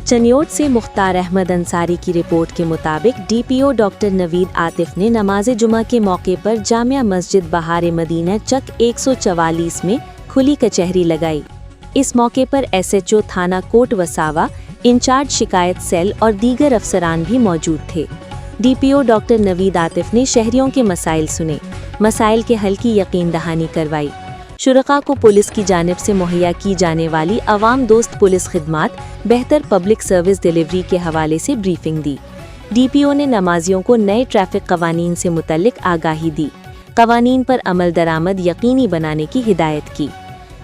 चनियोट से मुख्तार अहमद अंसारी की रिपोर्ट के मुताबिक डीपीओ डॉक्टर नवीद आतिफ ने नमाज जुमा के मौके पर जामिया मस्जिद बहार मदीना चक 144 में खुली कचहरी लगाई। इस मौके पर एसएचओ थाना कोट वसावा, इंचार्ज शिकायत सेल और दीगर अफसरान भी मौजूद थे। डीपीओ डॉक्टर नवीद आतिफ ने शहरियों के मसाइल सुने, मसाइल के हल की यकीन दहानी करवाई। शुरका को पुलिस की जानिब से मुहैया की जाने वाली अवाम दोस्त पुलिस खिदमात, बेहतर पब्लिक सर्विस डिलीवरी के हवाले से ब्रीफिंग दी। डीपीओ ने नमाजियों को नए ट्रैफिक कवानीन से मुतल्लिक आगाही दी, कवानीन पर अमल दरामद यकीनी बनाने की हिदायत की।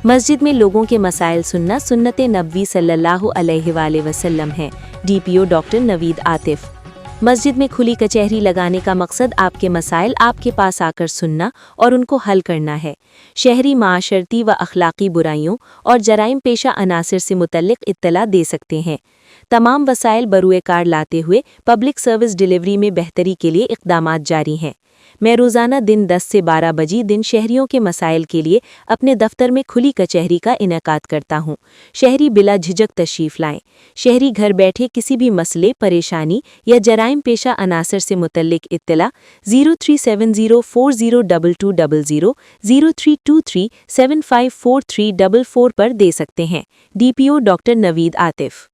मस्जिद में लोगों के मसाइल सुनना सुन्नत नबवी सल्लल्लाहु अलैहि वसल्लम है। DPO doctor Naveed Atif. मस्जिद में खुली कचहरी लगाने का मकसद आपके मसाइल आपके पास आकर सुनना और उनको हल करना है। शहरी माशरती व अखलाकी बुराइयों और जराइम पेशा अनासर से मुतल्लिक इत्तला दे सकते हैं। तमाम वसाइल बरूए कार लाते हुए पब्लिक सर्विस डिलीवरी में बेहतरी के लिए इक़दामात जारी हैं। मैं रोज़ाना दिन 10 से 12 बजे दिन शहरियों के मसाइल के लिए अपने दफ्तर में खुली कचहरी का इनेकाद करता हूँ। शहरी बिला झिझक तशरीफ़ लाएं। शहरी घर बैठे किसी भी मसले, परेशानी या जराइम पेशा अनासर से मुतल्लिक इत्तला 0370402200, 0323754344 पर दे सकते हैं। DPO doctor Naveed Atif.